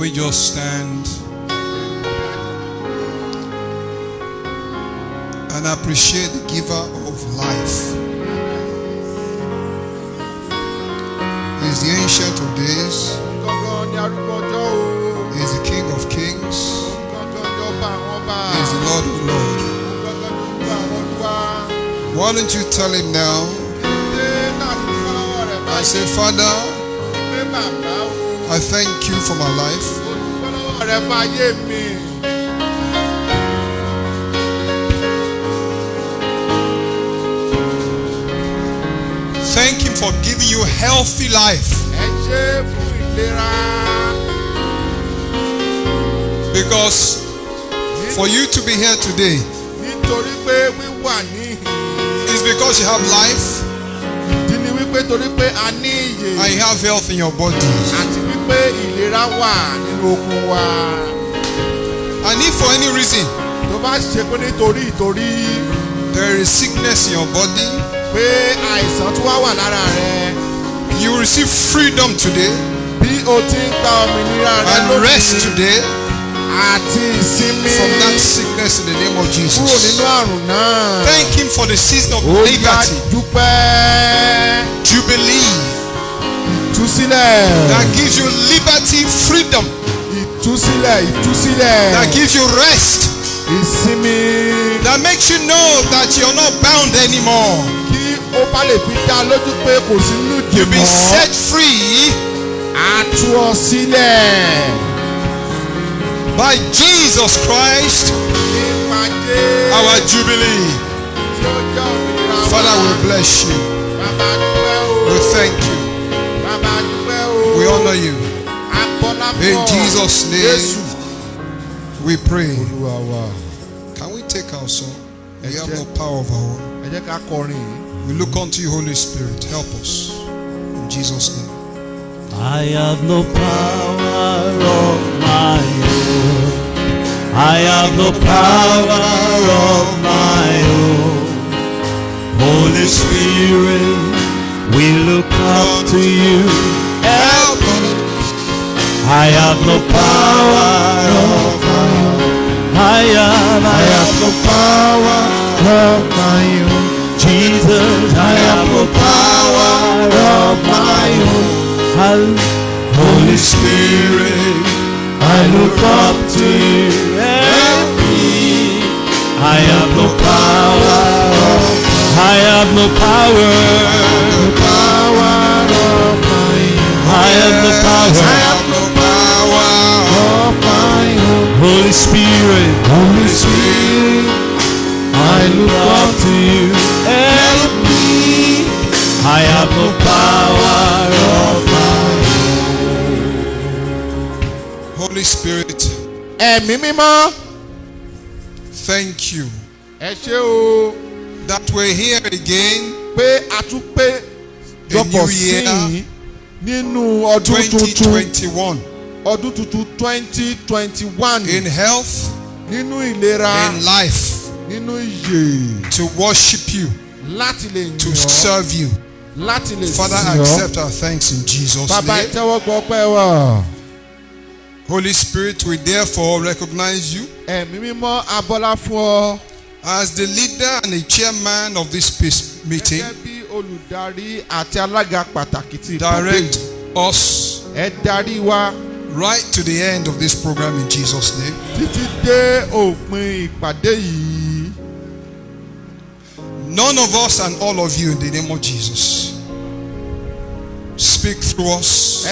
Can we just stand and appreciate the giver of life? He is the Ancient of Days. He is the King of Kings. He is the Lord of Lords. Why don't you tell him now? I say, Father, I thank you for my life. Thank him for giving you healthy life. Because for you to be here today is because you have life and you have health in your body. And if for any reason there is sickness in your body, you will receive freedom today and rest today from that sickness in the name of Jesus. Thank him for the season of liberty, jubilee, that gives you liberty, freedom, that gives you rest, that makes you know that you're not bound anymore. You've been set free by Jesus Christ, our jubilee. Father, we bless you. We thank you. We honor you. In Jesus' name we pray. Can we take our song? We have no power of our own. We look unto you, Holy Spirit. Help us. In Jesus' name. I have no power of my own. I have no power of my own. Holy Spirit, we look up to you. Help us. I have no power of my own. I have no power of my own. Jesus, I have no power of my own. Holy Spirit, I look up to you. Help me. I have no power. I have no power. I have no power. I have no power of my own. Holy Spirit, I look up to you. Help me. I have no power of my own. Holy Spirit, thank you that we're here again. A new year, 2021. In health, in life, to worship you, to serve you. Father, accept our thanks in Jesus' name. Holy Spirit, we therefore recognize you as the leader and the chairman of this peace meeting. Direct us right to the end of this program in Jesus' name. None of us and all of you in the name of Jesus. Speak through us.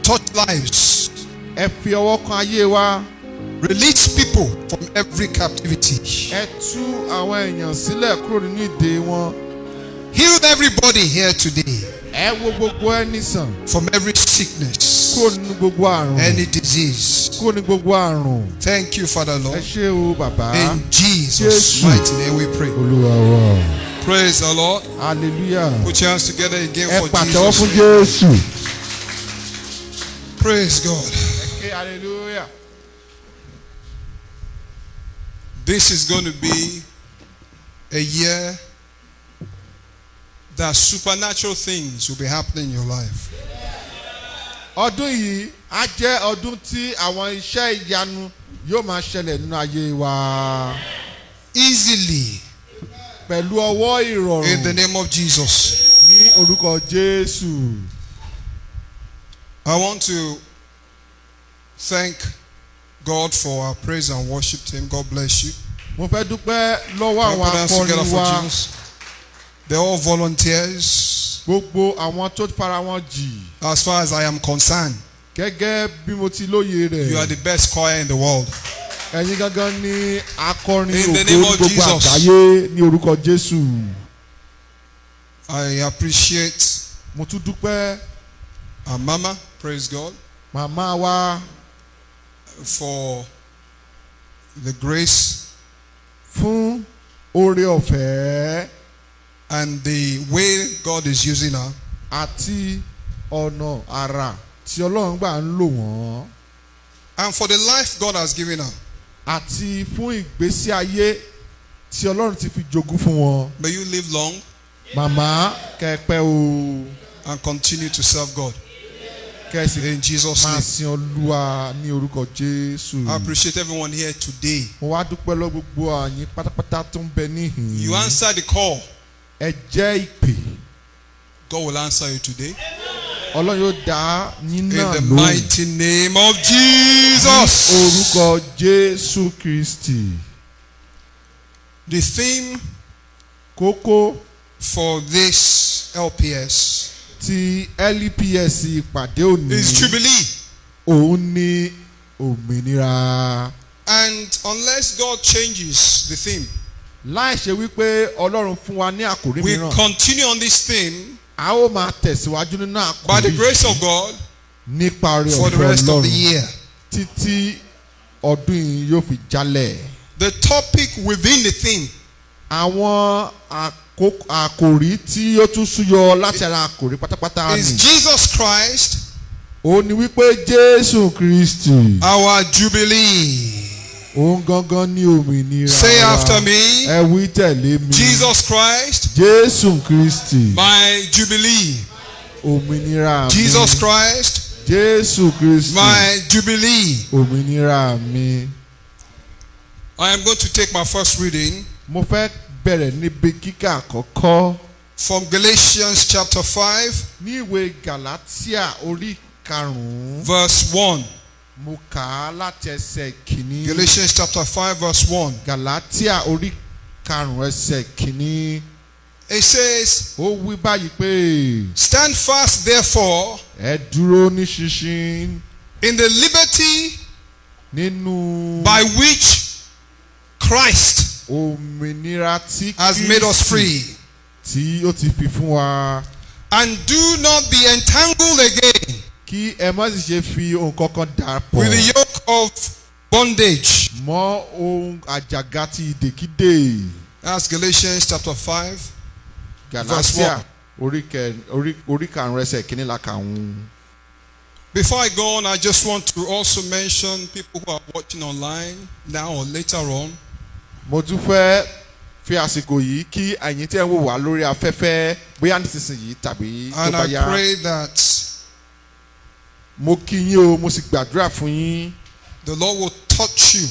Touch lives. Release people from every captivity. Heal everybody here today from every sickness, any disease. Thank you, Father Lord. In Jesus' mighty name we pray. Praise the Lord. Hallelujah. Put your hands together again for Jesus. Praise God. Hallelujah. This is going to be a year that supernatural things will be happening in your life. Ọdún yìí á jẹ́ ọdún tí àwọn iṣẹ́ ìyanu yóò máa ṣẹlẹ̀ nínú ayé wa. Easily. Pẹ̀lú ọwọ́ ìrọ̀rùn. In the name of Jesus. Ní orúkọ Jésù. I want to thank God for our praise and worship team. God bless you. Mo fẹ́ dúpẹ́ lọ́wọ́ àwọn akọrin wa. They're all volunteers. Gbogbo àwọn tó fara wọn jì. As far as I am concerned, Gẹ́gẹ́ bí mo ti lóye rẹ̀. you are the best choir in the world. Ẹ̀yin gangan ni akọrin In the ògo name of gbogbo Jesus. àgbáyé ní orúkọ Jésù. I appreciate Mo tún dúpẹ́ our mama, praise God, màmá wa for the grace fún oore ọ̀fẹ́ and the way God is using her. àti ọ̀nà àrà tí Ọlọ́run gbà ń lò wọ́n. And for the life God has given her. Àti fún ìgbésí ayé tí Ọlọ́run ti fi jogún fún wọn. May you live long Màmá kẹ́pẹ́ o. and continue to serve God. Kẹ́sì In Jesus' máa name. sin Olúwa ní orúkọ Jésù. I appreciate everyone here today. Mo wá dúpẹ́ lọ gbogbo àyín pátápátá tó ń bẹ níhìn. You answer the call. Ẹ jẹ́ ìpè. God will answer you today. Ọlọ́run yóò dá yín In náà the lóhùn. mighty name of Ní Jesus. orúkọ Jésù Kristi. The theme Kókó for this LPS ti LPS ìpàdé òní. is Jubilee. Òun ni òmìnira. And unless God changes the theme, Láì ṣe wípé Ọlọ́run fún wa ní àkòrí we mìíràn. continue on this theme A ó máa tẹ̀síwájú nínú by the àkòrí grace of God nípa oore for the ọ̀fẹ́ rest of the Ọlọ́run year. títí ọdún yìí yóò fi jálẹ̀. The topic within the theme Àwọn àkòrí tí ó tún súyọ láti ara àkòrí pátápátá is ni. Jesus Christ, Ó ní wípé Jésù Kristi. our Jubilee. Òun gangan ní òmìnira. Say wa. after me, Ẹ wí tẹ̀lé mi. Jesus Christ, Jésù Kristi. my Jubilee. Òmìnira mi. Jesus Christ, Jésù Kristi. my Jubilee. Òmìnira mi. I am going to take my first reading Mo fẹ́ bẹ̀rẹ̀ níbi kíkà àkọ́kọ́. from Galatians chapter 5, Ní ìwé Gàlátíà orí karùn-ún. verse 1. Mo kà á láti ẹsẹ̀ kìíní. Galatians chapter 5, verse 1. Gàlátíà orí karùn-ún ẹsẹ̀ kìíní. It says, Ó wí báyìí pé stand fast therefore ẹ dúró ní ṣinṣin in the liberty nínú by which Christ òmìnira tí has made us free, tí ó ti fi fún wa. and do not be entangled again Kí ẹ má sì ṣe fi ohun kankan dàpọ̀ with the yoke of bondage. mọ́ ohun àjàgà ti ìdèkídè. That's Galatians chapter 5. Gàlátíà orí karùn-ún ẹsẹ̀ kìíní la kà ń. Before I go on, I just want to also mention people who are watching online now or later on. Mo tún fẹ́ fi àsìkò yìí kí ẹ̀yin tí ẹ ń wò wá lórí afẹ́fẹ́ bóyá nísinsìnyí tàbí tó And bá I yá. pray that Mo kí yín o, mo sì gbàdúrà fún yín. the Lord will touch you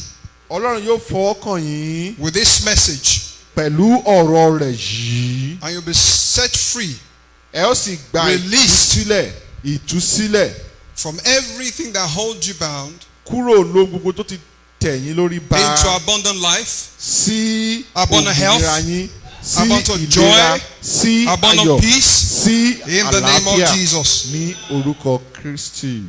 Ọlọ́run yóò fọwọ́ kàn yín with this message pẹ̀lú ọ̀rọ̀ rẹ̀ yìí. and you'll be set free Ẹ ó sì gba Released. ìtúsílẹ̀ from everything that holds you bound kúrò lóhun gbogbo tó ti tẹ̀ yín lórí ba into abundant life, sí abundant health, òmìnira yín, sí abundant ìlera, joy, sí ayọ̀, abundant peace sí in the name of àlàáfíà Jesus. ní orúkọ Kristi.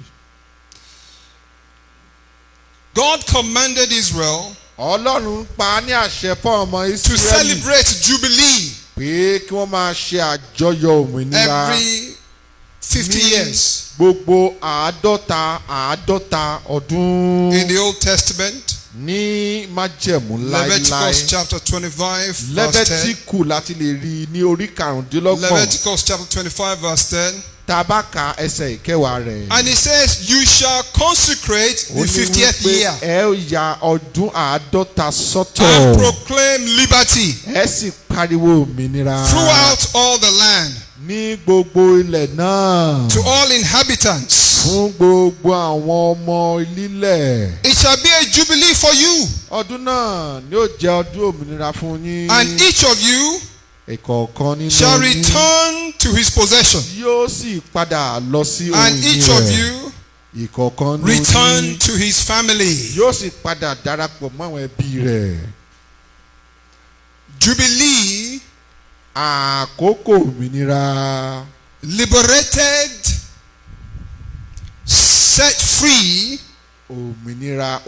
God commanded Israel Ọlọ́run pa á ní àṣẹ fún ọmọ to Ísírẹ́lì celebrate Jubilee pé kí wọ́n máa ṣe àjọyọ̀ òmìnira every 50 ní years. gbogbo àádọ́ta ọdún In the Old Testament, ní májẹ̀mú Leviticus láéláé. chapter 25, verse 10. Lẹ́fẹ́tíkù láti lè rí i ní orí karùndínlọ́gbọ̀n Leviticus chapter 25, verse 10. tabaka ẹsẹ̀ ìkẹwàá rẹ̀. And it says, you shall consecrate Ó the ní 50th wípé year ẹ ó ya ọdún àádọ́ta and sọ́tọ̀. proclaim liberty Ẹ sì pariwo òmìnira throughout all the land ní gbogbo ilẹ̀ náà to all inhabitants. fún Fún gbogbo àwọn ọmọ lílẹ̀. It shall be a jubilee for you. Ọdún náà ni ó jẹ́ ọdún òmìnira fún yín. And each of you ìkọ̀ọ̀kan nínú shall yín return to his possession. yóò sì padà lọ sí ohun And ìní each of rẹ̀. you Ìkọ̀ọ̀kan nínú return yín to his family. yóò sì padà darapọ̀ mọ́ àwọn ẹbí rẹ̀. Jubilee, Àkókò òmìnira. liberated, set free Òmìnira.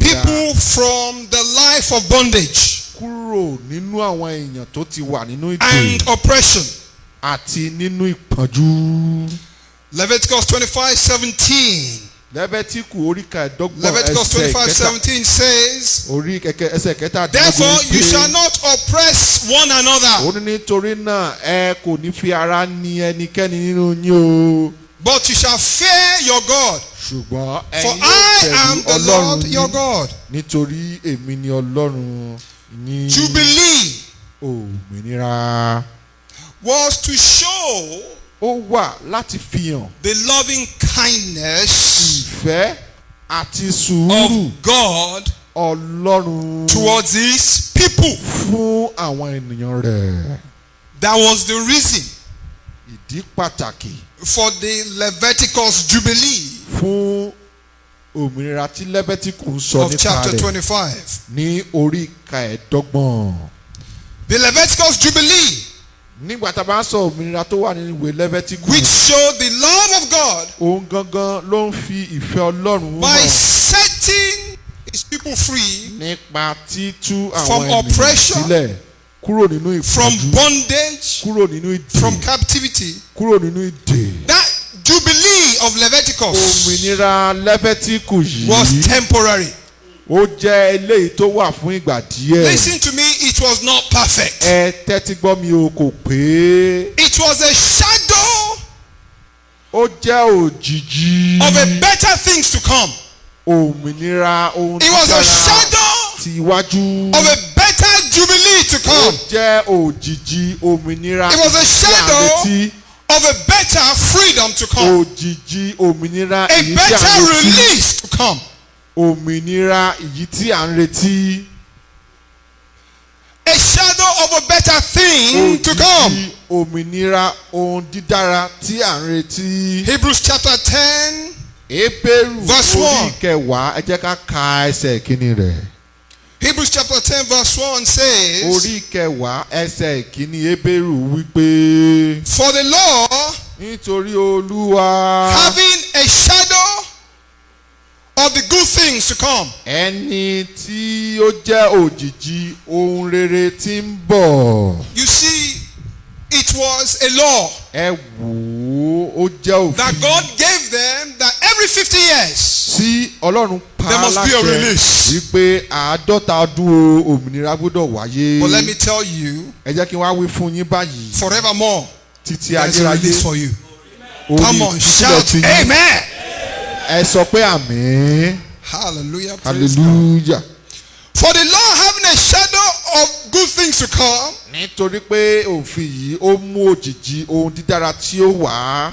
people from the life of bondage Kúrò nínú àwọn èèyàn tó ti wà nínú and ìdè oppression. àti nínú ìpọ́njú. Leviticus 25:17. Lẹ́fítíkù orí kẹẹ̀dọ́gbọ̀n Leviticus 25:17 says, orí kẹ̀kẹ́ ẹsẹ̀ kẹtàdínlógún. therefore you shall not oppress one another, Ó ní nítorí náà ẹ kò ní fi ara ní ẹnikẹ́ni nínú yín o. but you shall fear your God. Ṣùgbọ́n For ẹ̀yin I yóò am bẹ̀rù the Lord Ọlọ́run your yín God. nítorí èmi ni Ọlọ́run yín. Jubilee Òmìnira was to show ó wà láti fi hàn the loving kindness ìfẹ́ àti sùúrù of God Ọlọ́run towards his people. fún àwọn ènìyàn rẹ̀. That was the reason Ìdí pàtàkì for the Leviticus Jubilee fún òmìnira tí Lẹ́fítíkù ń sọ of nípa chapter rẹ̀ 25. ní orí kẹẹ̀dọ́gbọ̀n. The Leviticus Jubilee, Nígbà tá a bá ń sọ òmìnira tó wà nínú ìwé Lẹ́fítíkù, which showed the love of God òun gangan ló ń fi ìfẹ́ Ọlọ́run by hàn setting his people free nípa títú from àwọn ènìyàn oppression, sílẹ̀ kúrò nínú from ìpọ́njú, bondage, kúrò nínú from ìdè, captivity. kúrò nínú ìdè. That Jubilee of Leviticus Òmìnira Lẹ́fítíkù yìí was temporary. ó jẹ́ eléyìí tó wà fún ìgbà díẹ̀. Listen to me, it was not perfect. Ẹ tẹ́tí gbọ́ mi o, kò pé. It was a shadow Ó jẹ́ òjìji of a better things to come. òmìnira ohun It tó was a dára shadow ti iwájú. of a better Jubilee to Ó come. jẹ́ òjìji òmìnira It was a tí à ń shadow retí. of a better freedom to come. Òjìji òmìnira A èyí tí à ń better retí. release to come. Òmìnira èyí tí à ń retí. A shadow of a better thing to come. Òjìji òmìnira ohun dídára tí à ń retí. Hebrews chapter 10, Hébérù Verse orí 1. kẹwàá ẹ jẹ́ ká ka ẹsẹ̀ ìkíní rẹ̀. Hebrews chapter 10 verse 1 says, Orí kẹwàá ẹsẹ̀ ìkíní Hébérù wípé. for the law, Nítorí Olúwa having a shadow of the good things to come, ẹni tí ó jẹ́ òjìji ohun rere tí ń bọ̀. you see, it was a law Ẹ wò ó jẹ́ that òfin God gave them that every 50 years tí Ọlọ́run pa there á must be a láṣẹ release. wípé 50 ọdún òmìnira gbọ́dọ̀ wáyé. But let me tell you, Ẹ jẹ́ kí n wá wí fún yín báyìí forevermore, títí there's a ayérayé. release for you. Orí Come on, ìtúsílẹ̀ shout ti yín. amen. Ẹ sọ pé àmín. Hallelujah. Praise God. Hallelujah. For the law having a shadow of good things to come, Nítorí pé òfin yìí ó mú òjìji ohun dídára tí ó wà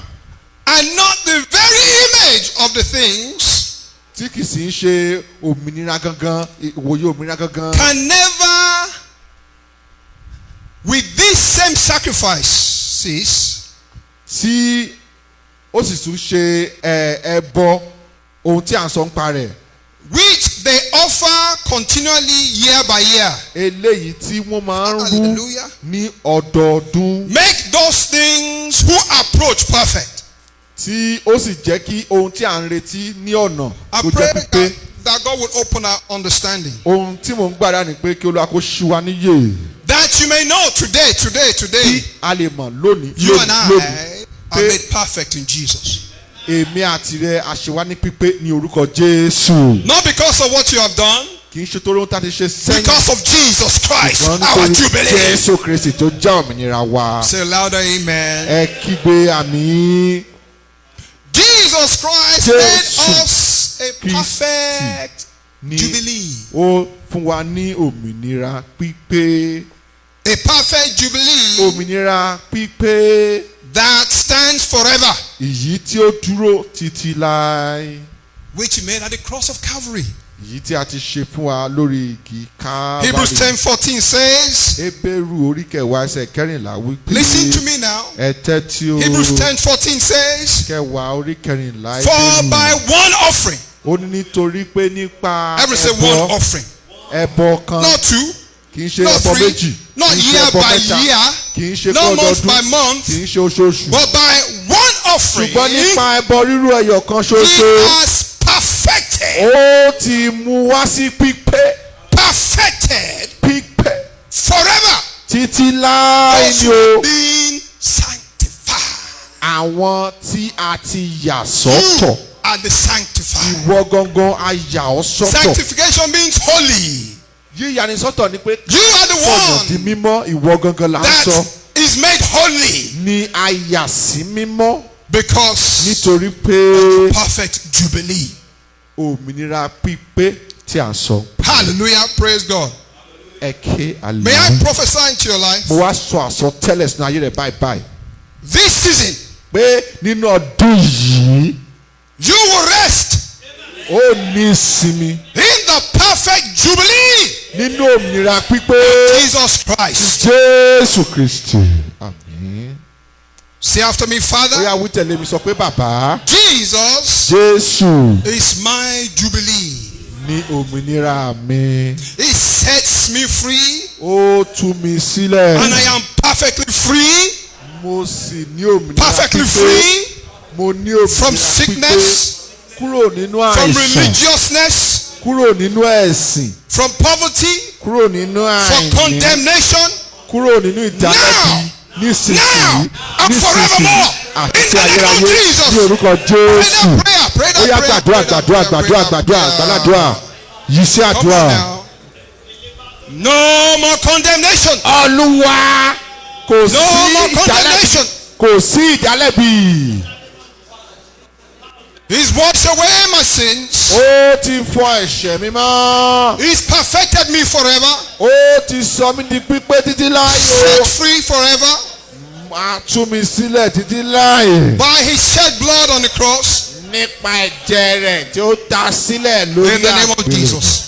and not the very image of the things, tí kì í sì ń ṣe òmìnira gangan, ìwòye òmìnira gangan. can never, with these same sacrifices, Tí ó sì tún ṣe ẹbọ ohun tí à ń sọ ń pa rẹ̀. which they offer continually year by year. Eléyìí tí wọ́n máa ń rú Hallelujah. ní ọdọọdún. Make those things who approach perfect. Tí ó sì jẹ́ kí ohun tí à ń retí ní ọ̀nà I tó pray jẹ́ pípé. that God will open our understanding. Ohun tí mò ń gbàdá ni pé kí Olúwa kó ṣí wa níyè. That you may know today, Kí a lè mọ̀ lónìí you and lónìí I are made perfect in Jesus. èmi àti rẹ àṣewá ní pípé ní orúkọ Jésù. Not because of what you have done, Kì í ṣe torí ohun tá a ti ṣe sẹ́yìn. because of Jesus Christ, Ṣùgbọ́n our nítorí Jubilee. Jésù Kristi tó já òmìnira wa. Say louder, amen. Ẹ kígbe àmín. Jesus Christ Jésù made us a Kristi perfect ní Jubilee. ó fún wa ní òmìnira pípé. A perfect Jubilee Òmìnira pípé that stands forever. Èyí tí ó dúró títí láé. Which he made at the cross of Calvary. Èyí tí a ti ṣe fún wa lórí igi Calvary. Hebrews 10:14 says. Hébérù orí kẹwàá ẹsẹ̀ kẹrìnlá wípé. Listen to me now. Ẹ tẹ́tí o. Hebrews 10:14 says. Kẹwàá orí kẹrìnlá. For by one offering. Ó ní nítorí pé nípa Every say one offering. Ẹbọ kan. Not two. Kì í ṣe Not ẹbọ three. méjì. Not Kì í ṣe year ẹbọ by mẹ́ta. year. Kì í ṣe Not month fọ́dọọdún. by month. Kì í ṣe oṣooṣù. But by one offering. Ṣùgbọ́n nípa ẹbọ rírú ẹyọ kan He ṣoṣo. has perfected. Ó ti mú wá sí pípé. Perfected. Pípé. Forever. Títí láé Those ni who o. have been sanctified. Àwọn tí a ti yà sọ́tọ̀. You are the sanctified. Ìwọ gangan a yà ọ́ sọ́tọ̀. Sanctification means holy. Yíyani sọ́tọ̀ ni pé. You are the Ọ̀nà di one mímọ́ ìwọ gangan là ń that sọ. is made holy Ni a yà sí mímọ́. because Nítorí pé perfect jubilee. òmìnira pípé tí a sọ. Hallelujah. Praise God. Ẹ̀kẹ́ May I àlè. prophesy into your life? Mo wá sọ àsọtẹ́lẹ̀ sínú ayé rẹ̀ báyìí báyìí. This season, Pé nínú ọdún yìí, you will rest ó ní ìsinmi. in the perfect jubilee. Nínú òmìnira pípé. Jesus Christ. Jésù Kristi. Àmín. Say after me, Father. Bóyá wí tẹ̀lé mi sọ pé bàbá. Jesus Jésù is my jubilee. ní òmìnira mi. He sets me free, Ó tú mi sílẹ̀. and I am perfectly free, Mo sì ní òmìnira perfectly pípé. free Mo ní from òmìnira pípé. sickness, Kúrò nínú from àìsàn. religiousness, Kúrò nínú ẹ̀sìn. from poverty, Kúrò nínú from àìní. condemnation, Kúrò nínú ìdálẹ́bi. now, Nísinsìnyí. and forevermore. Àti In the name of ayérayé. Jesus. Ní orúkọ Pray Jésù. that prayer, pray that Ó yá prayer, gbàdúrà pray that gbàdúrà prayer, gbàdúrà pray that gbàdúrà prayer. gbàdúrà. Yìí sí Come on àdúrà. now. No more condemnation. Olúwa kò No more sí ìdálẹ́bi. condemnation. Kò sí ìdálẹ́bi. He's washed away my sins. Ó ti fọ ẹ̀ṣẹ̀ mi mọ́. He's perfected me forever. Ó ti sọ mí di pípé títí láé Set o. free forever. Máa tú mi sílẹ̀ títí láé. By his shed blood on the cross. Nípa ẹ̀jẹ̀ rẹ̀ tí ó ta sílẹ̀ lórí In the name of àgbélébùú. Jesus.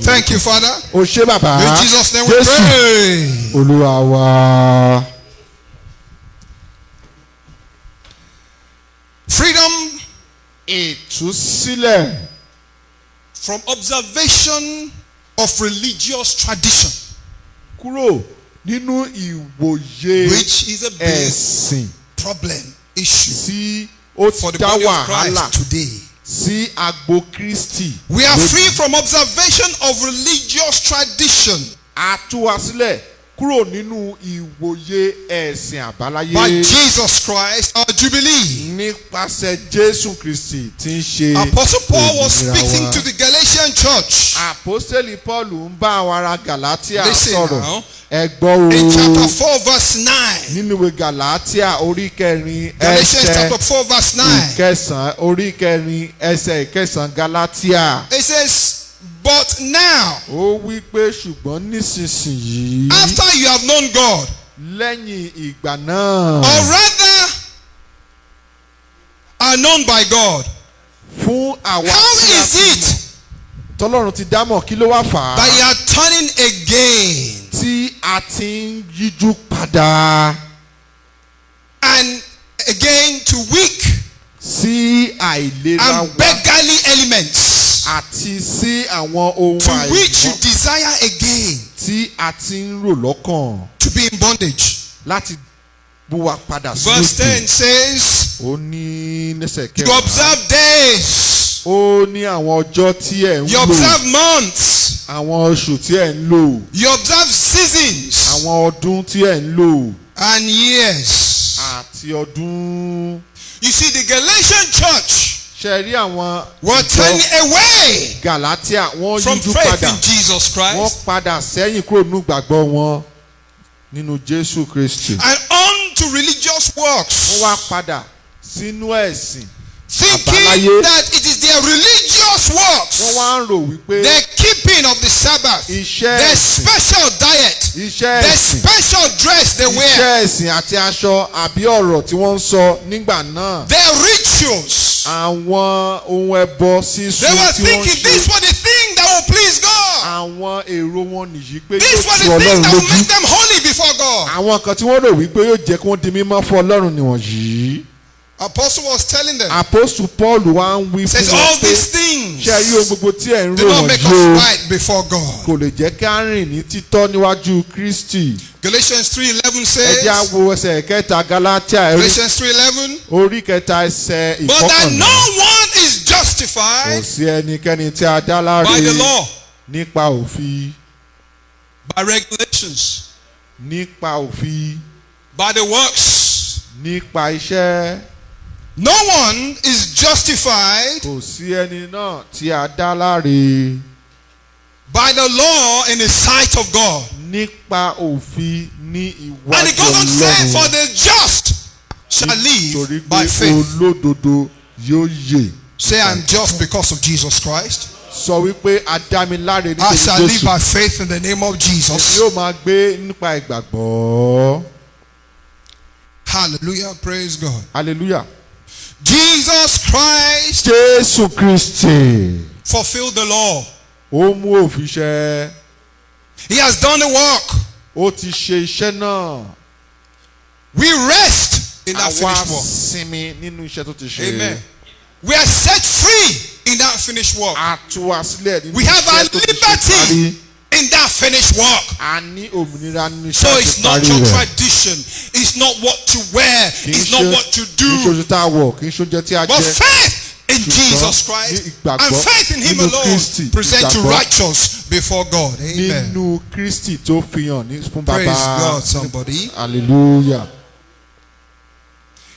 Thank you, Father. O ṣé bàbá. In Jesus' name we Jésù pray. Olúwa wa. Freedom Ìtúsílẹ̀. from observation of religious tradition, Kúrò nínú ìwòye which is a big ẹ̀sìn problem, issue tí ó for the dá body of wàhálà Christ today. sí agbo Kristi. We are free from observation of religious tradition A tú wa sílẹ̀ kúrò nínú ìwòye ẹ̀sìn àbáláyé. by Jesus Christ, our Jubilee. Nípasẹ̀ Jésù Kristi tí ń ṣe Apostle Paul was òmìnira speaking wa. to the Galatian church Àpọ́sítélì Pọ́ọ̀lù ń bá àwọn ará Gàlátíà Listen sọ̀rọ̀. now. Ẹ gbọ́ in o. chapter 4, verse 9. Nínú ìwé Gàlátíà orí kẹrin Galatians ẹsẹ̀ chapter 4, verse 9. ìkẹsàn orí kẹrin ẹsẹ̀ ìkẹsàn Gàlátíà. It says, but now, Ó wí pé ṣùgbọ́n nísinsìnyí after you have known God, lẹ́yìn ìgbà náà or rather are known by God, fún àwa how tí a is ti it mọ̀, tọ́lọ́run ti dámọ̀ kí ló wá fà that á you are turning again tí a ti ń yíjú padà and again to weak sí àìlera and wa beggarly elements àti sí àwọn ohun to which you àìmọ́ desire again tí a ti ń rò lọ́kàn to be in bondage? láti bú wa padà sí Verse òkè. 10 says, Ó ní lẹ́sẹ̀ you kẹwàá. observe days, Ó ní àwọn ọjọ́ tí ẹ̀ ń you lò, observe months, àwọn oṣù tí ẹ̀ ń lò, you observe seasons àwọn ọdún tí ẹ̀ ń lò and years. àti ọdún. You see, the Galatian church Ṣé rí àwọn were turning away Gàlátíà wọ́n from yíjú faith padà in Jesus wọ́n Christ padà sẹ́yìn kúrò nínú ìgbàgbọ́ wọn nínú Jésù Kristi. and on to religious Wọ́n works, wá padà sínú ẹ̀sìn thinking that it is their religious works, wọ́n wá ń rò wípé their keeping of the Sabbath, iṣẹ́ their ẹ̀sìn special diet, iṣẹ́ their ẹ̀sìn special dress they wear, iṣẹ́ ẹ̀sìn àti aṣọ àbí ọ̀rọ̀ tí wọ́n ń sọ nígbà náà. their rituals. Àwọn ohun ẹbọ sísun They were tí wọ́n thinking ṣe. this was the thing that will please God. Àwọn èrò wọn nìyí pé This yóò was tu the thing Ọlọ́run that will lójú. make them holy before God. Àwọn kan tí wọ́n rò wípé yóò jẹ́ kí wọ́n di mímọ́ fún Ọlọ́run nìwọ̀nyí. Apostle was telling them, Apostle Paul wá ń wí fún says wọn all pé these things ṣé ẹ rí ohun gbogbo tí ẹ̀ ń do rò not make wọ̀nyí o us right before God. kò lè jẹ́ ká rìn ní títọ́ níwájú Kristi. Galatians 3:11 Ẹ jẹ́ á says, wo ẹsẹ̀ kẹta Gálátíà Galatians 3:11, orí kẹta ẹsẹ̀ but that ìkọkànlá. no one is Kò justified sí ẹnikẹ́ni tí a dá láre by the law, nípa òfin by regulations, nípa òfin by the works. nípa iṣẹ́. No one is justified Kò sí ẹni náà tí a dá láre by the law in the sight of God. nípa òfin ní And ìwájú it goes on to say, for Ọlọ́run the just shall torí live pé by faith. olódodo yóò yè. Say, I'm just because of Jesus Christ. Sọ wípé a dá mi láre I shall nítorí live Jésù. by faith in the name of Èmi Jesus. yóò máa gbé nípa ìgbàgbọ́. Hallelujah. Praise God. Hallelujah. Jesus Christ Jésù Kristi fulfilled the law. ó mú òfin ṣẹ. He has done the work. Ó ti ṣe iṣẹ́ náà. We rest in that Àwa finished work. sinmi nínú iṣẹ́ tó ti ṣe. Amen. We are set free in that finished work. A tú wa sílẹ̀ nínú We have our iṣẹ́ tó ti ṣe liberty parí. in that finished work. A ní òmìnira nínú So iṣẹ́ it's tó not parí your rẹ̀. tradition. It's not what you wear. Kì í It's ṣe- not what you kì í ṣe do. ojú tá a wọ̀, kì í ṣe oúnjẹ tí a But jẹ. faith in Ṣùgbọ́n Jesus ní Christ ìgbàgbọ́ and faith in Him nínú alone Kristi, present you ìgbàgbọ́ righteous before God. Amen. Nínú Kristi tó fi hàn ní fún Praise bàbá. God, somebody. Hallelujah.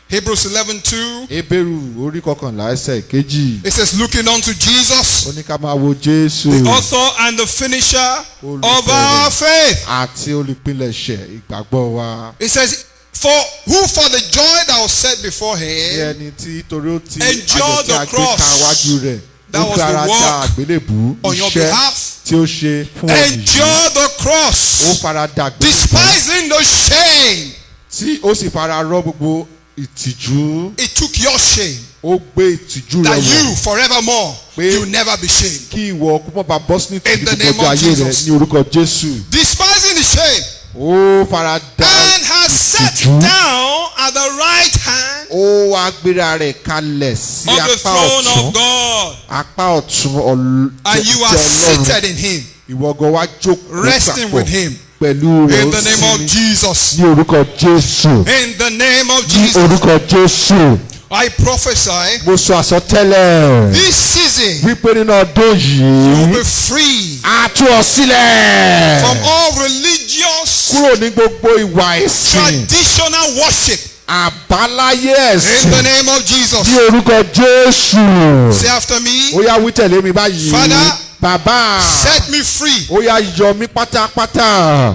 Hebrews 11:2. Hébérù orí kọkànlá ẹsẹ̀ kejì. It says, looking unto Jesus, Ó ní ká máa wo Jésù the author and the finisher of our faith. àti olùpilẹ̀ṣẹ̀ ìgbàgbọ́ wa. It says, for the joy that was set before Bí him, ẹni tí torí ó ti Endure àjọ tí the a gbé cross. ka wájú rẹ̀. That Ó was the gbára work da àgbélébù on your iṣẹ́ behalf. tí ó ṣe fún ọ̀nì yìí. endure the Ó cross, fara da àgbélébù despising the shame. tí ó sì fara rọ́ gbogbo ìtìjú. It took your shame, Ó gbé ìtìjú rẹ̀ that wọ̀. you forevermore, Pé- you never be shamed. Kí ìwọ kó má bàa bọ́ sínú In the ìtìjú name gbogbo of ayé rẹ̀ Jesus. ní orúkọ Jésù. Despising the shame, Ó fara da and has set ìtìjú. down at the right hand Ó wá gbéra rẹ̀ kalẹ̀ sí of the apá throne ọ̀tún. of God, Apá ọ̀tún and you are seated in Him, Ìwọ gan wá jókòó resting papọ̀ with Him. pẹ̀lú rẹ̀ In ó the name of sinmi. Jesus. Ní orúkọ Jésù. In the name of Ní Jesus, orúkọ Jésù. I prophesy Mo sọ àsọtẹ́lẹ̀ this season wípé nínú ọdún you'll yìí be free a tú ọ sílẹ̀ from all religious, kúrò ní gbogbo ìwà ẹ̀sìn traditional worship. àbáláyé In the ẹ̀sìn name of ní Jesus. orúkọ Jésù. Say after me, Ó yá wí tẹ̀lé mi báyìí. Father, Bàbá set me free. ó yá yọ mí pátápátá.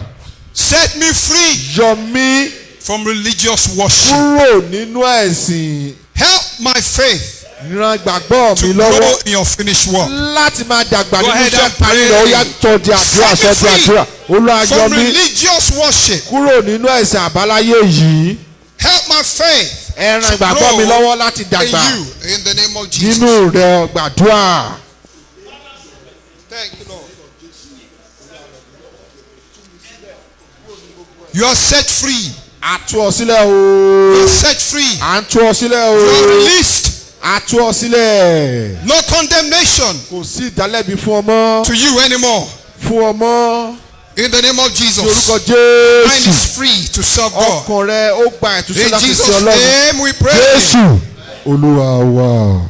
Set me free Yọ mí from religious worship. kúrò nínú ẹ̀sìn. Help my faith Ran ìgbàgbọ́ to mi grow lọ́wọ́ in your finished work. láti máa dàgbà Go nínú ahead iṣẹ́ and parí pray. rẹ̀. Ó yá sọ di àdúrà, Set me sọ di àdúrà. Olúwa yọ From mí religious worship. kúrò nínú ẹ̀sìn àbáláyé yìí. Help my faith Ẹ ran to ìgbàgbọ́ mi grow lọ́wọ́ láti in dàgbà you. In the name of Jesus. nínú rẹ̀ gbàdúrà. Thank you, Lord. You are set free. A tú ọ sílẹ̀ You o. are set free. À ń tú ọ sílẹ̀ You are o. released. A tú ọ sílẹ̀. No condemnation Kò sí ìdálẹ́bi fún ọmọ. to you anymore. Fún ọmọ. In the name of Ní Jesus. orúkọ Mind Jésù. is free to serve God. Ọkàn rẹ ó gba ìtúsílẹ̀ In láti Jesus' sin Ọlọ́run. name we pray. Jésù Olúwa wa.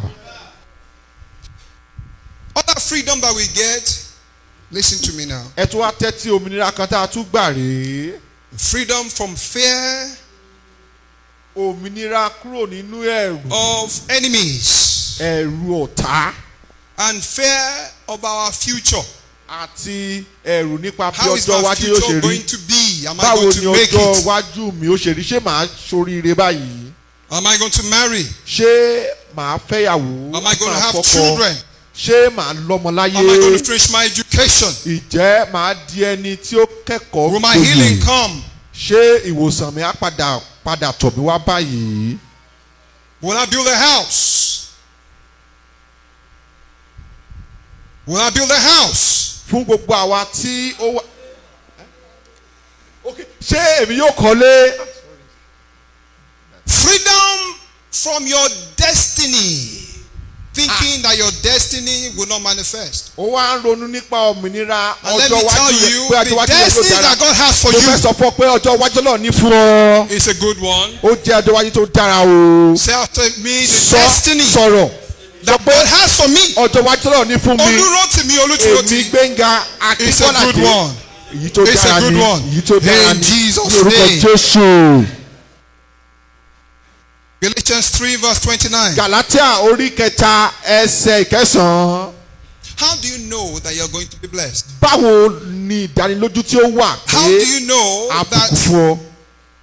Other freedom that we get, listen to me now. Ẹ tún wá tẹ́tí òmìnira kan tá a tún gbà rèé. Freedom from fear Òmìnira kúrò nínú ẹ̀rù. of enemies Ẹ̀rù ọ̀tá. and fear of our future. Àti ẹ̀rù nípa bí How is ọjọ́ my iwájú yóò ṣe future rí. going to be? Am I Báwo going ni to make ọjọ́ it? iwájú mi ó ṣe rí? Ṣé màá ṣoríire báyìí? Am I going to marry? Ṣé màá fẹ́yàwó, Am I going to màá have fọ́kọ, children? ṣé màá lọ́mọ láyé, Am I going to finish my education? ìjẹ́ màá di ẹni tí ó kẹ́kọ̀ọ́ Will my healing come? ṣé ìwòsàn mi á padà tọ̀ mí wá báyìí. Will I build a house? Will I build a house? Fún gbogbo àwa tí ó wà. Ṣé èmi yóò kọ́lé? Freedom from your destiny. Thinking that your destiny will not manifest. Ó wá ń ronú nípa òmìnira And let ọjọ́ me tell iwájú you, rẹ̀ pé ọjọ́ the iwájú rẹ̀ destiny yóò dára. that God has for Mo fẹ́ you sọ fún ọ pé ọjọ́ iwájú náà ní fún ọ. is a good one. Ó jẹ́ ọjọ́ iwájú tó dára o. Say after me, the destiny Sọ̀rọ̀. that God has for me. Ọjọ́ iwájú náà ní fún mi. Olúrótìmí Èmi Olútiròtì. Gbénga It's a good Akínbọ́ládé. one. Èyí tó It's a dára good ni. one. Èyí tó dára In ni. Jesus' Ní orúkọ name. Jésù. Galatians 3 verse 29. Galatia orí kẹta ẹsẹ̀ ìkẹsàn-án. How do you know that you're going to be blessed? Báwo ni ìdánilójú tí ó wà How do you know àbùkù that fún ọ?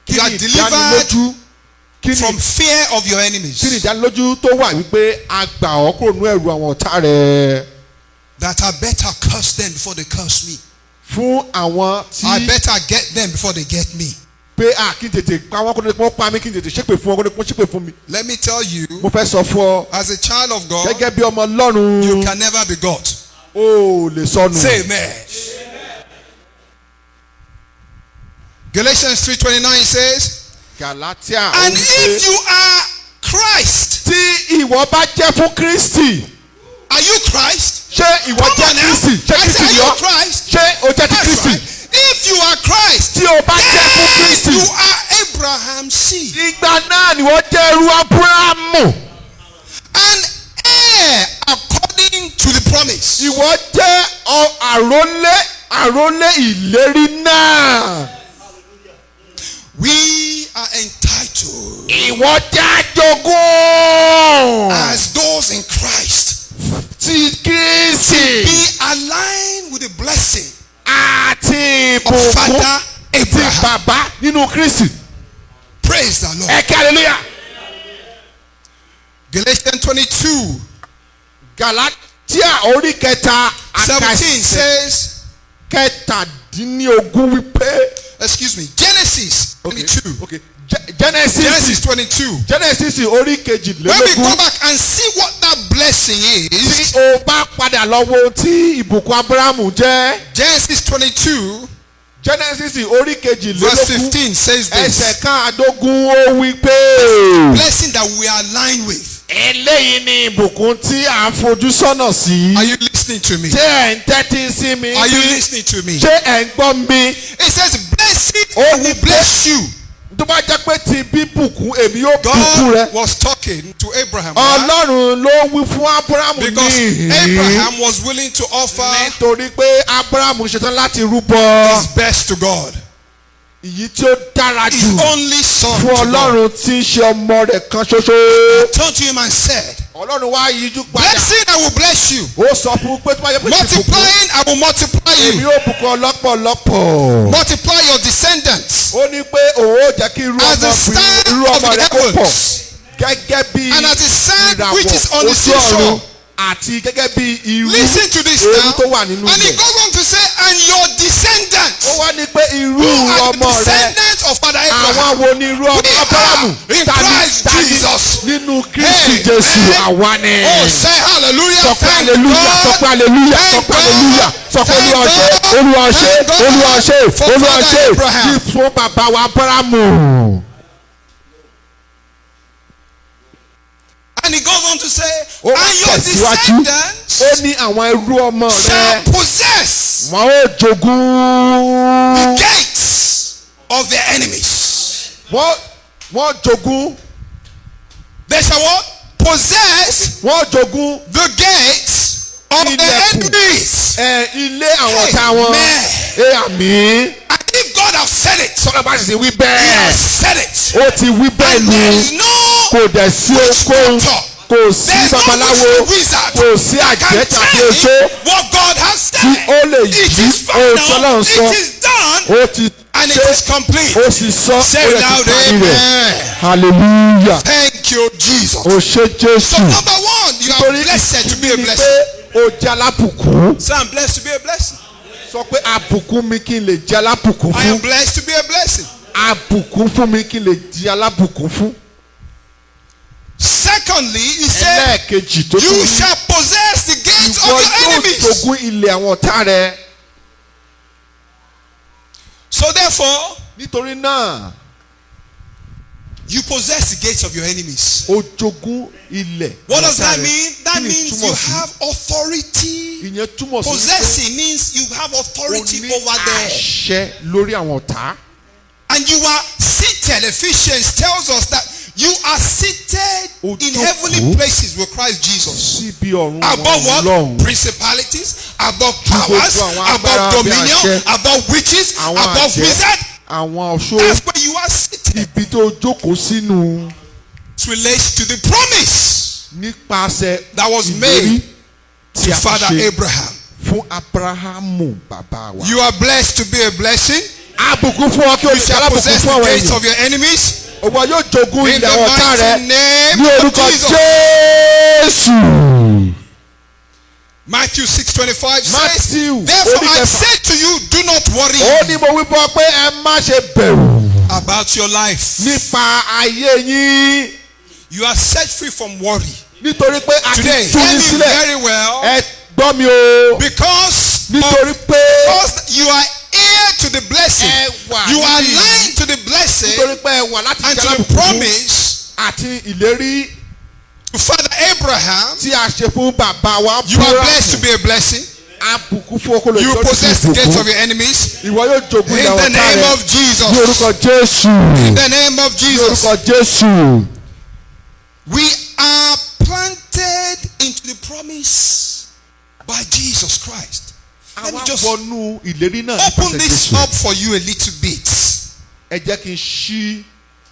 Kí you are ni delivered ìdánilójú? Kí from ni fear of your kí ni enemies? ìdánilójú tó wà wípé a gbà ọ́ kúrò nínú ẹ̀rù àwọn ọ̀tá rẹ̀? That I better curse them before they curse me. Fún àwọn I tí better get them before they get me. pé kí n tètè pa wọ́n kó ní wọ́n pa mí, kí n tètè ṣépè fún wọn kó ní wọ́n ṣépè fún mi. Let me tell you, Mo fẹ́ sọ fún ọ as a child of God, gẹ́gẹ́ bí ọmọ Ọlọ́run you can never be God. o lè sọnù. Say amen. Galatians 3:29 says, Galatia and orí if pé you are Christ, tí ìwọ bá jẹ́ fún Kristi, are you Christ? ṣé ìwọ Come jẹ́ on now. Kristi? Ṣé I Kristi say, are ni you ọ́? Christ? Ṣé o jẹ́ ti That's Kristi? right. If you are Christ, Tí o bá jẹ́ fún then Kristi, you are Abraham's seed ìgbà náà ni wọ́n jẹ́ irú Ábúráhámù. and heir according to the promise. Ìwọ jẹ́ àrólé ìlérí náà. We are entitled Ìwọ jẹ́ àjogún as those in Christ ti Kristi be aligned with the blessing àti of ìbùkún Father ti Abraham. bàbá nínú Kristi. Praise the Lord. Ẹ kí hallelujah. Galatians 22 Galatia orí kẹta 17 says, kẹtàdínlógún wípé. excuse me, Genesis 22. Okay. Genesis 22. Genesis orí When we kejìlélógún. go back and see what that blessing Tí is, o bá padà lọ wo tí ìbùkún Abrahamu jẹ́. Genesis 22 Genesis orí verse kejìlélógún 15 says ẹsẹ̀ this. káàdógún ó wí pé. Blessing that we are aligned with. Eléyìí ni ìbùkún tí à ń fojú sọ́nà sí. Are you listening to me? Ṣé ẹ̀ ń tẹ́tí sí mi? Are you listening to me? Ṣé ẹ̀ ń gbọ́ mi? It says, blessing Oh, will bless you. Tó bá jẹ́ pé ti bí bùkún èmi yóò bùkún rẹ. God was talking to Abraham. Right? Ọlọ́run ló wí fún Abrahamu Because ní. Abraham was willing to offer Nítorí pé Abrahamu ṣetán láti rúbọ. his best to God. Èyí tí ó dára His jù only son fún to God. Ọlọ́run tí ń ṣe ọmọ rẹ̀ kan ṣoṣo. Turned to him and said, Ọlọ́run wá yíjú padà. blessing I will bless you. Ó sọ fún pé tó bá yẹ pé ti bùkún. Multiplying I will multiply Èmi you. yóò bùkún ọlọ́pọ̀lọpọ̀. Multiply your descendants Ó ní pé òun ó jẹ́ kí as the star irú of ọmọ the rẹ̀ kó pọ̀. heavens Gẹ́gẹ́ bí and as the sand which is on ìràwọ̀ the ojú ọ̀run seashore. àti gẹ́gẹ́ bí irú Listen to this eérú now. tó wà nínú And he ilẹ̀. goes on to say, and your descendants. Ó wá ní pé irú Who are the ọmọ rẹ̀. descendants of Father Abraham? Àwọn wo ni irú ọmọ We Ábúráhámù? are in Christ Jesus. Nínú Kristi Hey, Jésù hey. àwa ni. Oh, say hallelujah. Sọ pé Thank hallelujah, sọ pé God. hallelujah, sọ Thank pé hallelujah, sọ pé God. Olúwa ṣe, Thank God. Olúwa ṣe, Thank God Olúwa ṣe, for Olúwa Father ṣe. Abraham. Kí fún bàbá wa Ábúráhámù. And he goes on to say, Ó and your tẹ̀síwájú. descendants Ó ní àwọn irú ọmọ shall rẹ̀. possess Wọ́n ó jogún. the gates of their enemies. Wọ́n jogún. They shall what? Possess Wọ́n jogún. the gates of their Ilẹ̀kùn. enemies. Ilé àwọn ọ̀tá wọn. Amen. Àmín. And if God has said it, Sọ́dọ̀ bá sì wí he bẹ́ẹ̀. has said it. Ó ti wí bẹ́ẹ̀ And ni. there is no Kò dẹ̀ sí ohunkóhun. Kò sí There's no babaláwo. wizard Kò sí that can àjẹ́ tàbí change oṣó. what God has Tí said. ó lè It yí is ohun tí Ọlọ́run final, sọ. it is done, Ó ti and it ṣe. is complete. Ó sì sọ. Ó Say yẹ ti loud, parí rẹ̀. amen. Hallelujah. Thank you, Jesus. O ṣé Jésù. So number one, you are blessed to be a blessing. O jẹ́ alábùkún. So I'm blessed to be a blessing. Sọ pé àbùkún mi kí n lè jẹ́ alábùkún I am fún. blessed to be a blessing. Àbùkún fún mi kí n lè di alábùkún fún. Secondly, he said, ẹlẹ́ẹ̀kejì tó you tún ní. shall possess the gates of Ìwọ your yóò enemies. jogún ilẹ̀ àwọn ọ̀tá rẹ. So therefore, Nítorí náà, you possess the gates of your enemies. o jogún ilẹ̀. What does ọ̀tá that rẹ. mean? That Kí ni means túmọ̀ you sí? have authority. Ìyẹn túmọ̀ sí wípé Possessing means you have o authority ní over them. àṣẹ lórí àwọn ọ̀tá. And you are seated. Ephesians tells us that you are seated O in jókòó heavenly places with Christ Jesus. Síbi ọ̀run Above what? Ọlọ́run. Principalities, above Ju gbogbo powers, àwọn above agbára bí dominion, àṣẹ. above witches, Àwọn above àjẹ́, wizards. àwọn ọ̀ṣọ́. That's where you are seated. Ibi tó jókòó sínú It relates to the promise nípasẹ̀ that was ìlérí made tí to a Father ṣe Abraham. fún Abrahamu bàbá wa. You are blessed to be a blessing. Àbùkún fún ọ kí o You ṣe shall alábùkún possess fún the àwọn gates èèyàn. of your enemies. Òwò yóò jogún In ilẹ̀ the àwọn ọ̀tá rẹ mighty name ní of orúkọ Jesus. Jésù. Matthew 6:25 says, Matthew therefore I oníkẹfà. say to you, do not worry Ó ní mo wí fún ọ pé ẹ má ṣe bẹ̀rù about your life. nípa ayé yín You are set free from worry. nítorí pé a ti Today, tú hear yín me sílẹ̀. very well. Ẹ gbọ́ mi o. Because Nítorí pé you are heir to the blessing. ẹ wà You are níbí. lying to the blessing Nítorí pé ẹ wà láti and ṣe to the alábùkún promise àti ìlérí to Father Abraham. tí a ṣe fún bàbá wa You are blessed to be a blessing. Àbùkún fún okòlò You ìjọ́jú possess the gates of ìbùkún. your enemies. Ìwọ yóò jogún In ilẹ̀ the ọ̀tá name rẹ of Jesus. ní orúkọ Jésù. In the name of Ní Jesus. orúkọ Jésù. We are planted into the promise by Jesus Christ. Let me Àwa just wọnú ìlérí náà open nípasẹ̀ this Jésù. up for you a little bit. Ẹ jẹ́ kí n ṣí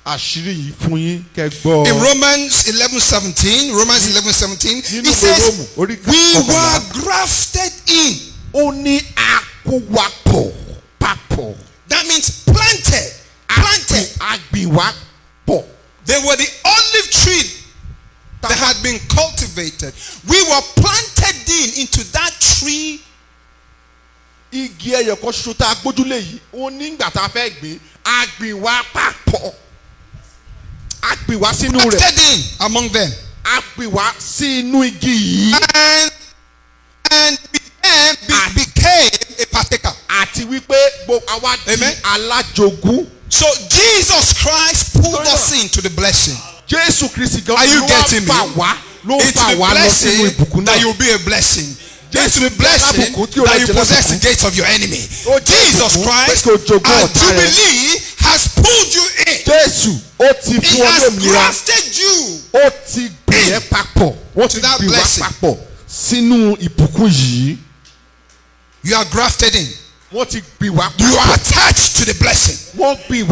àṣírí yìí fún yín kẹ́ gbọ́. In Romans 11:17, Romans 11:17, Nínú it ìwé says, Róòmù, orí we kọkànlá. were grafted in. Ó ní àkówapọ̀ papọ̀. That means planted. Planted. Àgbìwapọ̀. They were the olive tree that had been cultivated. We were planted into that tree. Igi ẹyọ kan ṣoṣo tá a gbójúlé yìí ó nígbà tá a fẹ́ gbé àgbìwá papọ̀. Àgbìwá sínú rẹ̀. Planted in among them. Àgbìwá sí inú igi yìí. And became a partaker. Àti wípé àwa di Amen. alájogún. So Jesus Christ pulled us into the blessing. Jésù Kristi gan Are you ló getting me? fà wá ló Into fà the wá lọ sínú blessing ìbùkún that náà. you'll be a blessing. Into the Jésù blessing lábùkún tí ó that lọ you jẹ possess the lábùkún. gates of your enemy. Ó jẹ́ Jesus ìbùkún Christ, pé kí o jogún our ọ̀tá rẹ. Jubilee has pulled you in. Jésù ó ti He fún ọ has lómìnira. grafted you. Ó ti gbìyẹ papọ̀. Wọ́n ti To that gbì wá blessing. papọ̀ sínú ìbùkún yìí. You are grafted in. Wọ́n ti gbì wá You are papọ̀. attached to the blessing. Wọ́n gbì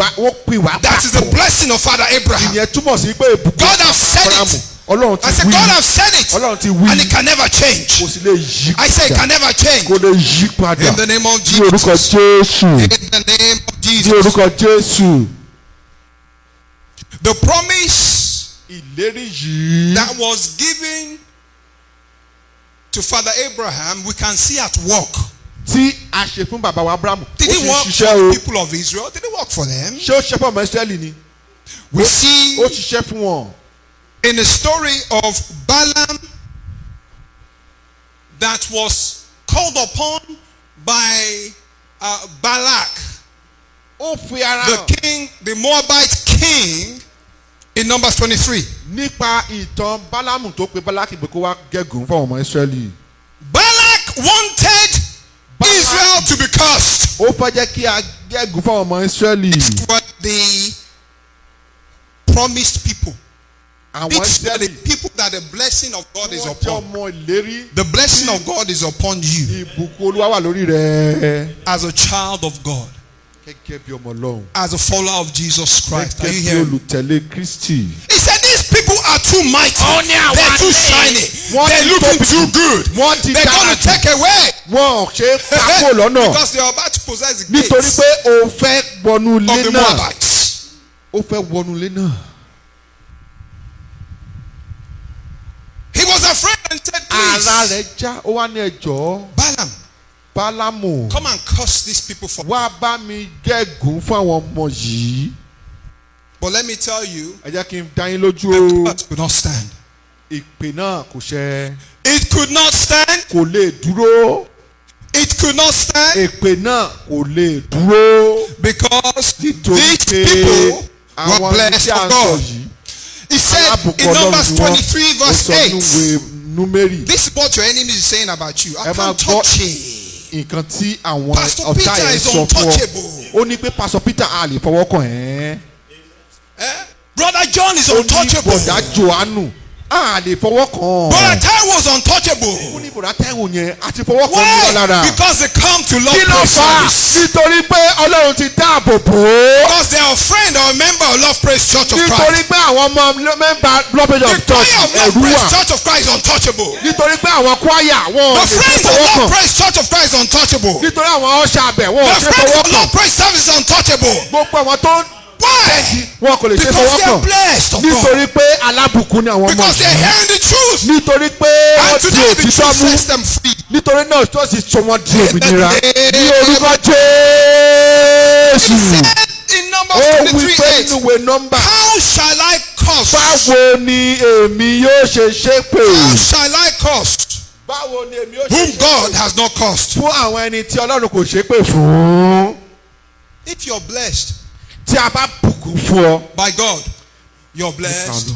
wá That is the papọ̀. blessing of Father Abraham. Ìyẹn túmọ̀ sí pé ìbùkún God has said Ábúráhámù. it. Ọlọ́run I ti said, wí. God has said it. Ọlọ́run ti wí. And it can never change. Kò sì lè yí I say it can padà. never change. Kò lè yí padà. In the name of Ní orúkọ Jesus. Jésù. In the name of Ní Jesus. orúkọ Jésù. The promise Ìlérí yìí. that was given to Father Abraham, we can see at work. Tí a ṣe fún bàbá wa Ábúráhámù. Did Ó it ti work ṣiṣẹ́ for o. the people of Israel? Did it work for them? Ṣé ó ṣiṣẹ́ fún ọmọ Ísírẹ́lì ni? We see Ó ṣiṣẹ́ fún wọn. in the story of Balaam that was called upon by Balak, Ó fi ara the hàn king, the Moabite king, in Numbers 23. nípa ìtàn Bálámù tó pe Bálákì pé kó wá gégùn fún ọmọ Ísírẹ́lì. Balak wanted Israel to be cursed. Ó fẹ́ jẹ́ kí a gégùn fún ọmọ Ísírẹ́lì. These were the promised people. Àwọn These were the Ísírẹ́lì people that the blessing of God is wọ́n jẹ́ upon. ọmọ ìlérí. The blessing of God is upon you Ìbùkún Olúwa wà lórí rẹ̀. as a child of God, Gẹ́gẹ́ bí ọmọ Ọlọ́run. as a follower of Jesus Christ. Are you Gẹ́gẹ́ bí hearing me? olùtẹ̀lé Kristi. He said these people are too mighty. àwọn They're too àlè. shiny. Wọ́n They're ti looking tóbi too jù. good. Wọ́n ti They're going to dára jù. take away. Wọ́n ò ṣe é pákó lọ́nà. Because they are about to possess the Nítorí gates pé o fẹ́ wọnú of ilé the náà. Moabites. Ó fẹ́ wọnú ilé náà. ara rẹ̀ já ó wá ní ẹjọ́. Balaam, Bálámù come and curse these people for. wá bá mi gégùn fún àwọn ọmọ yìí. But let me tell you, ẹ jẹ́ kí n dá yín lójú the o. curse could not stand. Ìpè náà kò ṣẹ. It could not stand. Kò lè dúró. It could not stand Èpè náà kò lè dúró. because Nítorí these pé people were àwọn blessed tí a of ń sọ God. yìí. He said Alábùkún in Numbers Ọlọ́run ni wọ́n. 23 Ó verse sọ nínú 8, ìwé Númérì. this is what your enemy is saying about you. I Ẹ máa can't gbọ́ touch it. nǹkan tí àwọn Pastor ọ̀tá Peter yẹn is sọ fún ọ. untouchable. Ó ní pé Pastor Peter a lè fọwọ́ kàn ẹ́. Brother John is Ó ní untouchable. bọ̀dá Jòhánù a lè fọwọ́ kàn. Brother Taiwo was untouchable. Ó ní bọ̀dá Táíwò yẹn a ti fọwọ́ kàn ní Why? lára. Because they come to love Kí ló praise fà á? service. Nítorí pé Ọlọ́run ti dáàbò bò ó. Because they are a friend or a member of Love Praise Church of Nítorí Christ. pé àwọn ọmọ mẹ́mbà Lọ́bẹ̀jọ The Church choir of Love ẹ̀rú Praise wà. Church of Christ is untouchable. Nítorí pé àwọn kwaya wọn ò The lè friends of fọwọ́ Love kàn. Praise Church of Christ is untouchable. Nítorí àwọn ọ̀ṣà abẹ wọn ò The ṣe friends fọwọ́ of kàn. Love Praise Service is untouchable. Gbogbo àwọn tó Why? wọn kò lè ṣe Because fọwọ́ they are kàn. blessed of God. Nítorí pé alábùkún ni àwọn ọmọ Because they are yìí. hearing the truth. Nítorí pé wọ́n And ti today the òtítọ́ truth mú. sets them free. Nítorí náà tó sì sọ wọ́n di òmìnira. Amen. Ní orúkọ He Jésù. said in Numbers Ó wí 23 pé 8, nínú ìwé nọ́mbà. how shall I curse? Báwo ni èmi yóò ṣe ṣépè? How shall I curse Báwo ni èmi yóò ṣe whom ṣépè? God has not cursed? Fún àwọn ẹni tí Ọlọ́run kò ṣépè fún. If you're blessed Tí a bá bùkún fún ọ. by God, you're blessed.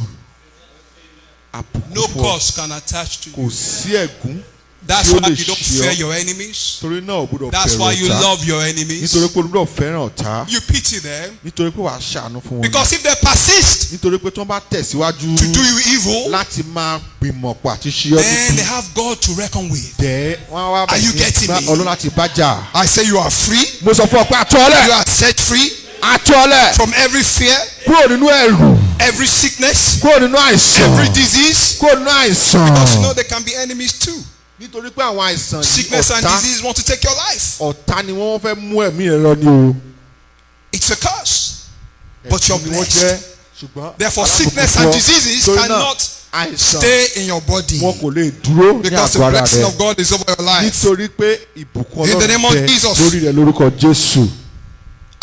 Àbùkún No fún ọ. curse can attach to you. Kò sí ẹ̀gún. That's tí ó why lè you don't ṣe fear ọ. your enemies. Torí náà o gbọ́dọ̀ That's bẹ̀rù why you ọ̀tá. love your enemies. Nítorí pé o gbọ́dọ̀ fẹ́ràn ọ̀tá. You pity them. Nítorí pé wàá ṣàánú fún wọn. Because if they persist Nítorí pé tí wọ́n bá tẹ̀síwájú to do you evil, láti máa gbìmọ̀ pọ̀ àti ṣe ọ́ then they níbi. have God to reckon with. Dẹ̀ wọ́n á wá Are you getting bá me? Ọlọ́run láti bá jà. I say you are free. Mo sọ fún ọ pé You àtúọ̀lẹ̀. are set free Àtúọ̀lẹ̀. from every fear, Kúrò nínú ẹ̀rù. every sickness, Kúrò nínú àìsàn. every disease. Kúrò nínú àìsàn. Because you know they can be enemies too. Nítorí pé àwọn àìsàn yìí Sickness and ọ̀tá disease want to take your life. ọ̀tá ni wọ́n fẹ́ mú ẹ̀mí rẹ lọ ní o. It's a curse. But you're Ẹ̀sìn ni wọ́n blessed. jẹ́ ṣùgbọ́n Therefore, alábùkún sickness fún and ọ. diseases Torí náà, cannot àìsàn stay in your body. wọn kò lè dúró ní Because the àgọ́ ara blessing rẹ. of God is over your life. Nítorí pé ìbùkún In the name of Ọlọ́run bẹ Jesus. lórí rẹ lórúkọ Jésù.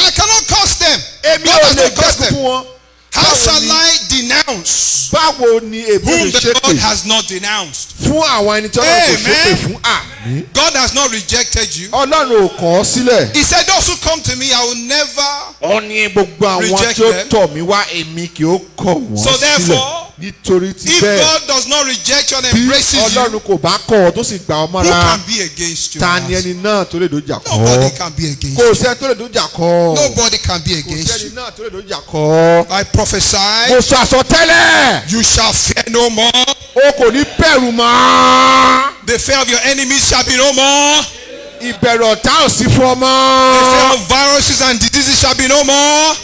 I cannot curse them. Èmi God ò has lè not cursed gbẹ́kú them. fún wọn. How Báwo shall ni- I denounce Báwo ni èmi whom lè the God ṣépè has not denounced? fún àwọn ẹni tí Ọlọ́run kò ṣépè Amen. fún àmì? God has not rejected you. Ọlọ́run ò kọ̀ ọ́ sílẹ̀. He said, those who come to me, I will never. Ó ní gbogbo àwọn Reject tí ó them. tọ̀ mí wá èmi kì ó kọ̀ wọ́n So sílẹ̀. therefore, Nítorí ti If bẹ́ẹ̀ God does not reject you and bí embraces you, Ọlọ́run kò bá kọ̀ ọ́ tó sì gbà ọ́ who mọ́ra can be against you? ta ni ẹni náà tó lè dojà kọ́ Nobody ọ́? can be against Kò you. sẹ́ni tó lè dojà kọ́ ọ́. Nobody can be Kò against sẹ́ni you. náà tó lè dojà kọ́ ọ́. I prophesy, Mo sọ àsọtẹ́lẹ̀. you shall fear no more. O kò ní bẹ̀rù mọ́. The fear of your enemies shall be no more. Ìbẹ̀rù ọ̀tá ò sí fún ọ The fear mọ́. of viruses and diseases shall be no more.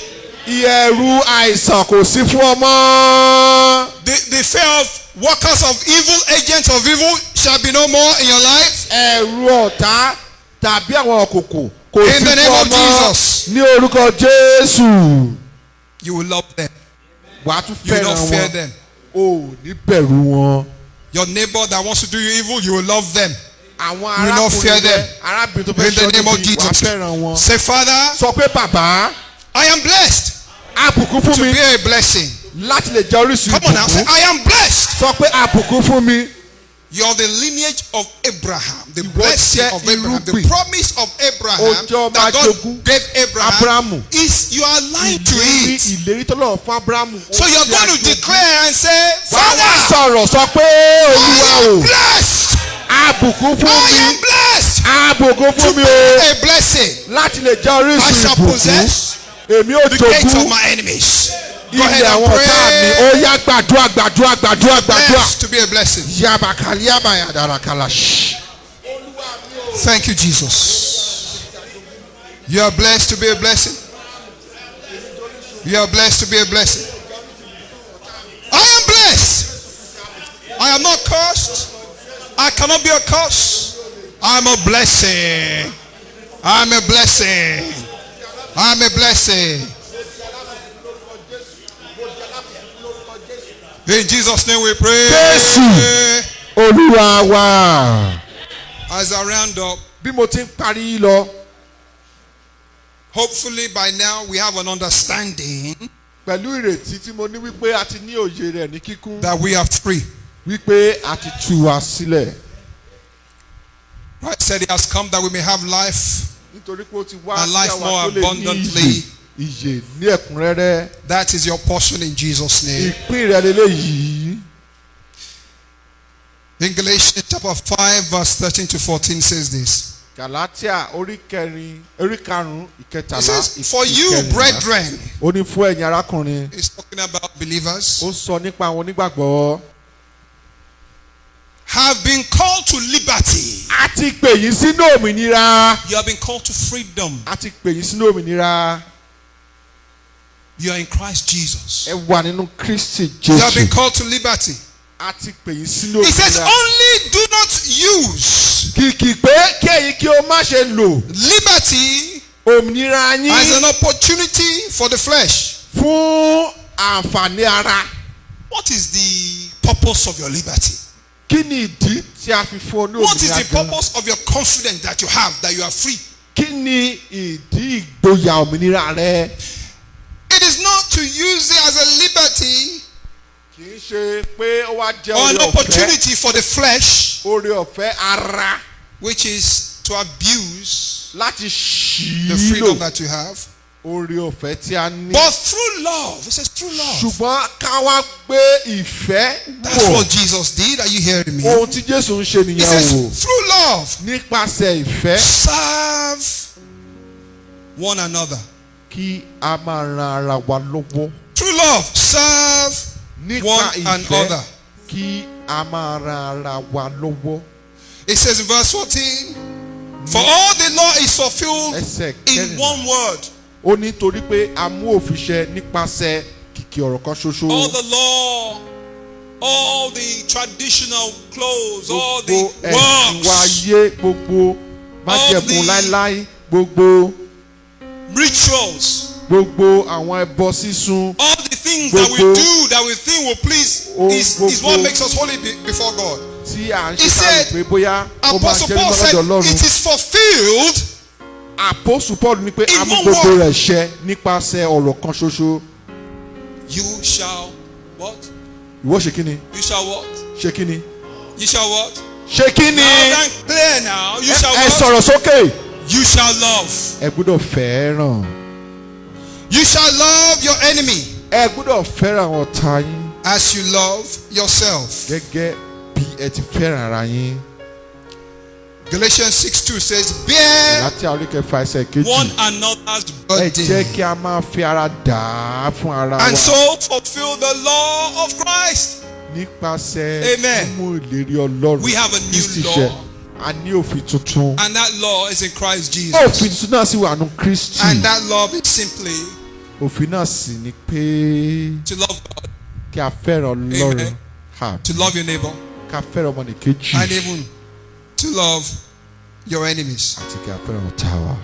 Ìẹ̀rù àìsàn kò sí fún ọ mọ́. The fear of workers of evil, agents of evil shall be no more in your life. Ẹ̀rù ọ̀tá tàbí àwọn òkùnkùn kò sí In the fún name ọ of mọ́. Jesus. Ní orúkọ Jésù. You will love them. Wàá tún You will fẹ́ràn not fear wọn. them. O ò ní bẹ̀rù wọn. Your neighbor that wants to do you evil, you will love them. Àwọn You will not fear arákùnrin them. rẹ arábìnrin tó fẹ́ In the ṣọ́ name of níbi wàá Jesus. fẹ́ràn wọn. Say, Father, Sọ pé bàbá I am blessed àbùkún fún to mi be a blessing. láti lè jẹ́ orísun Come on now, say, ìbùkún. I am blessed. Sọ pé àbùkún fún mi. You're the lineage of Abraham, the Ìwọ blessing jẹ́ of Abraham, the irúgbìn. promise of Abraham Ó jẹ́ ọmọ that God ajogún gave Abraham Ábúráhámù. is you are aligned to Ìlérí it. ìlérí tọ́lọ̀ fún Ábúráhámù. Ó So you're ṣe going to àjogún. declare and say, Wàá wá Father, sọ̀rọ̀ sọ pé I Olúwa am o blessed. àbùkún fún I mi. am blessed Àbùkún to fún mi be o a blessing. láti lè jẹ́ I orísun shall ìbùkún. possess Èmi ò the gates of jogún my enemies. Go ahead ilẹ̀ and àwọn ọ̀tá mi. Ó pray. yá gbàdúrà gbàdúrà gbàdúrà gbàdúrà. Blessed to be a blessing. Yabakali yabayadarakala. Thank you, Jesus. You are blessed to be a blessing. You are blessed to be a blessing. I am blessed. I am not cursed. I cannot be a curse. I am a blessing. I am a blessing. I am a blessing. In Jesus' name we pray. Jésù. Olúwa wa. As I round up, Bí mo ti ń parí lọ, hopefully by now we have an understanding pẹ̀lú ìrètí tí mo ní wípé a ti ní òye rẹ̀ ní kíkún, that we are free. wípé a ti tú wa sílẹ̀. Christ said he has come that we may have life Nítorí pé ó ti wá and sí life àwa more tó lè ní abundantly. ìyè ní ẹ̀kúnrẹ́rẹ́. That is your portion in Jesus' name. Ìpín rẹ̀ lélẹ́yìí. In Galatians chapter 5 verse 13 to 14 says this. Galatia orí karùn-ún It ìkẹtàlá says, for you ìkẹrìnlá. brethren, Ó ní fún ẹ̀yin arákùnrin. he's talking about believers, Ó sọ nípa àwọn onígbàgbọ́. have been called to liberty. A ti pè yín sínú òmìnira. You have been called to freedom. A ti pè yín sínú òmìnira. You are in Christ Jesus. Ẹ wà nínú Kristi You have been Jésù. called to liberty. A ti pè yín sínú He says, òmìnira. only do not use Kìkì pé kí ẹ̀yin kí o má ṣe lò liberty òmìnira yín as an opportunity for the flesh. fún àǹfààní ara. What is the purpose of your liberty? Kí ni ìdí tí a fi fún ọ ní What is òmìnira the gan? purpose of your confidence that you have that you are free? Kí ni ìdí ìgboyà òmìnira rẹ? It is not to use it as a liberty Kì í ṣe pé ó wá jẹ́ or an oore ọ̀fẹ́. opportunity for the flesh, Oore ọ̀fẹ́ ara which is to abuse láti ṣì the í freedom lò. that you have. Oore ọ̀fẹ́ tí a ní. But through love, it says through love. Ṣùgbọ́n ká wá gbé ìfẹ́ That's wò. what Jesus did. Are you hearing me? Ohun tí Jésù ń ṣe He nìyẹn says wò. through love, Nípasẹ̀ ìfẹ́ serve one another. kí a máa ran ara wa lọ́wọ́. Through love, serve Nípa one another. ìfẹ́ kí a máa ran ara wa lọ́wọ́. It says in verse 14, for all the law is fulfilled Ẹsẹ̀ in kẹrìnlá. one word. Ó ní torí pé a mú òfin ṣẹ nípasẹ̀ kìkì ọ̀rọ̀ kan ṣoṣo. All the law, all the traditional clothes, all the Gbogbo ẹ̀sìn wa works, yé, gbogbo májẹ̀mú the- láíláí, gbogbo rituals, àwọn ẹbọ sísun. all the things that we Gbogbo- do that we think will please is what gbogbo- makes us holy before God. Tí à ń He ṣe said, káàdì pé bóyá ó máa Apostle jẹ́ Paul mímọ́ said lọ́dọ̀ Ọlọ́run. it is fulfilled Àpọ́sù Paul ní pé in a mú one gbogbo word. rẹ̀ ṣẹ nípasẹ̀ ọ̀rọ̀ kan ṣoṣo. You shall what? Ìwọ ṣe kíni? You shall what? Ṣe kíni? You shall what? Ṣe kíni? Loud and clear now. You shall Ẹ what? sọ̀rọ̀ sókè. You shall love. Ẹ gbọ́dọ̀ fẹ́ràn. You shall love your enemy Ẹ gbọ́dọ̀ fẹ́ràn àwọn ọ̀tá yín as you love yourself. gẹ́gẹ́ bí ẹ ti fẹ́ràn ara yín. Galatians 6:2 says, bear Láti orí kẹfà ẹsẹ̀ kejì. one another's Ẹ jẹ́ burden, kí a máa fi ara dà á fún ara wa. and so fulfill the law of Christ. Nípasẹ̀ Amen. mímú ìlérí Ọlọ́run. We have a new Kristi law. ṣẹ. A ní òfin tuntun. And that law is in Christ Jesus. Òfin tuntun náà sì wà nù Kristi. And that love is simply Òfin náà sì ni pé to love God, kí a fẹ́ràn Ọlọ́run. Amen. Ha, to love your neighbor, ká fẹ́ràn ọmọnìkejì. and even to love your enemies. Àti kí a fẹ́ràn ọ̀tá wa.